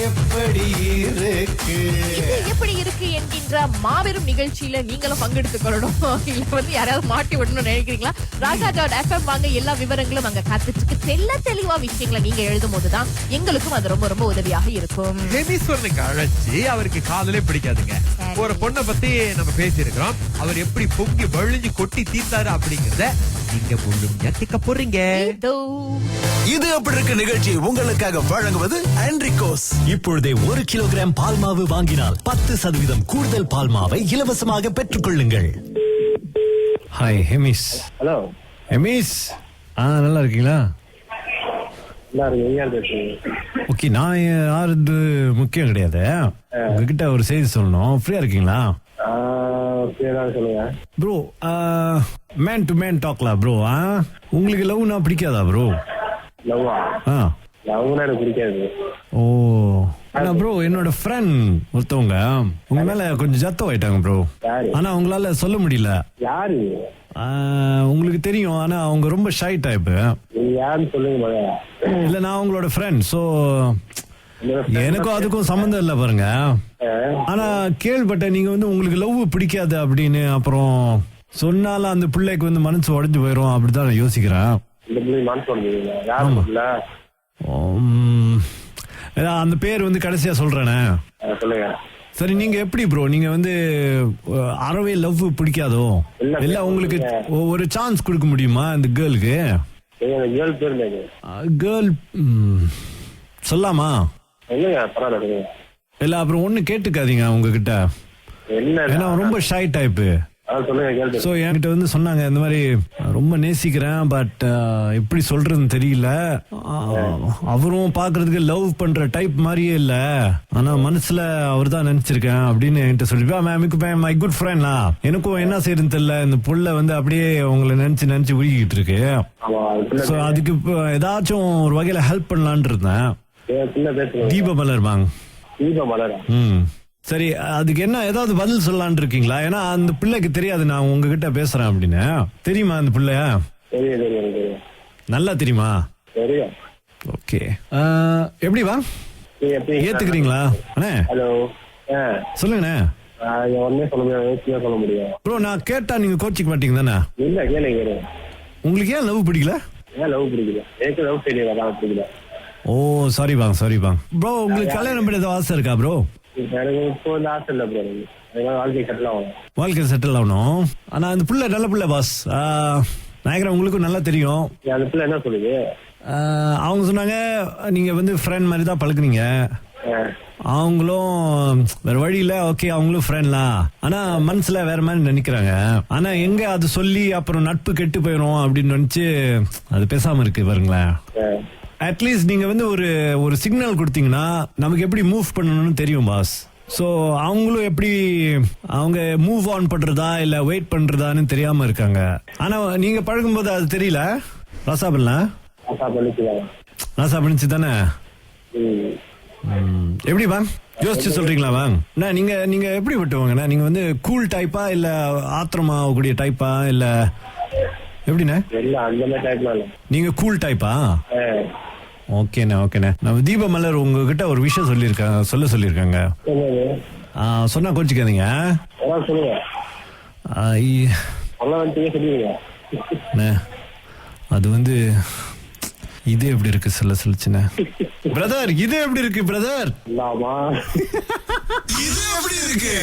எப்படி இருக்கு இது எப்படி இருக்கு என்கின்ற மாபெரும் நிகழ்ச்சியில நீங்களும் பங்கெடுத்துக் கொள்ளணும். இல்ல வந்து யாராவது மாட்டி விடணும்னு நினைக்கிறீங்களா? ராகா.fm வாங்க, எல்லா விவரங்களும் அங்க காத்துட்டு தெல்ல தெளிவா விஷயங்களை நீங்க எழுதும் போதுதான் எங்களுக்கும் அது ரொம்ப ரொம்ப உதவியாக இருக்கும். ஹெமிஸ்வரனுக்கு அழைச்சி அவருக்கு காதலே பிடிக்காதுங்க. ஒரு பொண்ணை பத்தி நம்ம பேசியிருக்கிறோம். அவர் எப்படி பொங்கி வழிஞ்சு கொட்டி தீர்த்தாரு அப்படிங்கறத நீங்க முழுமையா கேட்க போறீங்க. இது எப்படி இருக்கு நிகழ்ச்சி உங்களுக்காக வழங்குவது ஆண்ட்ரிகோஸ். இப்பொழுதே 1 கிலோகிராம் பால்மாவு வாங்கினால் 10% கூடுதல் பால்மாவை இலவசமாக பெற்றுக் கொள்ளுங்கள். ஹாய் ஹெமிஸ். ஹலோ ஹெமிஸ், நல்லா இருக்கீங்களா? ஓகே, நான் யாருது முக்கியம் கிடையாது. உங்ககிட்ட ஒரு செய்தி சொல்லணும். ஃப்ரீயா இருக்கீங்களா? சொல்லுங்க ப்ரோ, மேன் டு மேன் டாக்லாம் ப்ரோ. உங்களுக்கு லவ்னா பிடிக்காதா ப்ரோ? லவ்வா? லவ்னா எனக்கு பிடிக்காது. ஓ, ஆனா ப்ரோ என்னோட ஃப்ரெண்ட் ஒருத்தவங்க உங்க மேல கொஞ்சம் ஜத்தம் ஆயிட்டாங்க ப்ரோ. ஆனா உங்களால சொல்ல முடியல. யாரு? உங்களுக்கு தெரியும், ஆனா அவங்க ரொம்ப ஷை டைப். யாருன்னு சொல்லுங்க. இல்ல, நான் உங்களோட ஃப்ரெண்ட். சோ எனக்கும் அதுக்கும் சம்பந்தம் இல்ல பாருங்க. ஆனா கேள்விப்பட்டேன் நீங்க வந்து உங்களுக்கு லவ் பிடிக்காது அப்படின்னு. அப்புறம் சொன்னாலும் அந்த பிள்ளைக்கு வந்து மனசு உடைஞ்சு போயிரும் அப்படிதான் நான் யோசிக்கிறேன். அந்த பேர் வந்து கடைசியா சொல்றேனே. சரி, நீங்க எப்படி ப்ரோ? நீங்க வந்து அறவே லவ் பிடிக்காதோ? இல்ல உங்களுக்கு ஒரு சான்ஸ் கொடுக்க முடியுமா இந்த கேர்ளுக்கு? கேர்ள் சொல்லாமா? இல்ல அப்புறம் ஒண்ணு கேட்டுக்காதீங்க உங்ககிட்ட. ஏன்னா ரொம்ப ஷை டைப்பு. சோ என்கிட்ட வந்து சொன்னாங்க இந்த மாதிரி ரொம்ப நேசிக்கிறேன், பட் எப்படி சொல்றதுன்னு தெரியல. அவரும் பாக்குறதுக்கு லவ் பண்ற டைப் மாதிரியே இல்ல, ஆனா மனசுல அவர் தான் நினைச்சிருக்கேன் அப்படின்னு என்கிட்ட சொல்லிருப்பேன். மை குட் ஃப்ரெண்ட்லா, எனக்கும் என்ன செய்யறதுன்னு தெரியல. இந்த புள்ள வந்து அப்படியே உங்களை நினைச்சு உருகிட்டு இருக்கு. சோ அதுக்கு ஏதாச்சும் ஒரு வகையில ஹெல்ப் பண்ணலான் இருந்தேன். தீபமலர் வாங்க. சரி, அதுக்கு என்ன ஏதாவது பதில் சொல்லலான் இருக்கீங்களா? ஏன்னா அந்த பிள்ளைக்கு தெரியாது நான் உங்ககிட்ட பேசுறேன் அப்படின்னு. தெரியுமா அந்த பிள்ளைய? நல்லா தெரியுமா? ஓகே, எப்படி வா ஏத்துக்கிறீங்களா அண்ணே? சொல்லுங்கண்ணே. ப்ரோ, நான் கேட்டா நீங்க கோச்சிக்க மாட்டீங்க தானே? உங்களுக்கு ஏன் லவ் பிடிக்கல? ஓ, சாரி பாங்க. ப்ரோ, உங்களுக்கு கல்யாணம் பண்ண ஏதாவது ஆசை இருக்கா ப்ரோ? வாழ்க்கை செட்டில் ஆகணும். ஆனா அந்த புள்ள நல்ல புள்ள பாஸ். நாயகரா உங்களுக்கும் நல்லா தெரியும். என்ன சொல்லுது? அவங்க சொன்னாங்க நீங்க வந்து ஃப்ரெண்ட் மாதிரி தான் பழகுனீங்க. அவங்களும் வேற வழியில ஓகே, அவங்களும் ஃப்ரெண்ட்லாம், ஆனா மனசுல வேற மாதிரி நினைக்கிறாங்க. ஆனா எங்க அது சொல்லி அப்புறம் நட்பு கெட்டு போயிடும் அப்படின்னு நினைச்சு அது பேசாம இருக்கு பாருங்களேன். அட்லீஸ்ட் நீங்க வந்து ஒரு சிக்னல் கொடுத்தீங்கன்னா நமக்கு எப்படி மூவ் பண்ணணும்னு தெரியும் பாஸ். சோ அவங்களும் எப்படி அவங்க மூவ் ஆன் பண்றதா இல்ல வெயிட் பண்றதான்னு தெரியாம இருக்காங்க. ஆனா நீங்க பழகும்போது அது தெரியல. ராசா பண்ணிச்சு தானே? எப்படி வாங்க யோசிச்சு சொல்றீங்களா வாங்க? நீங்க எப்படி விட்டுவாங்கண்ணா? நீங்க வந்து கூல் டைப்பா இல்ல ஆத்திரமா கூடிய டைப்பா இல்ல எப்படிண்ணே? நீங்க கூல் டைப்பா? ஓகேண்ணே. நம்ம தீபமலர் உங்ககிட்ட ஒரு விஷயம் சொல்லிருக்காங்க. சொன்னா கோச்சிக்காதீங்க. அது வந்து இது எப்படி இருக்கு சொல்லுச்சுண்ணே. பிரதர், இது எப்படி இருக்கு பிரதர்? இது எப்படி இருக்கு?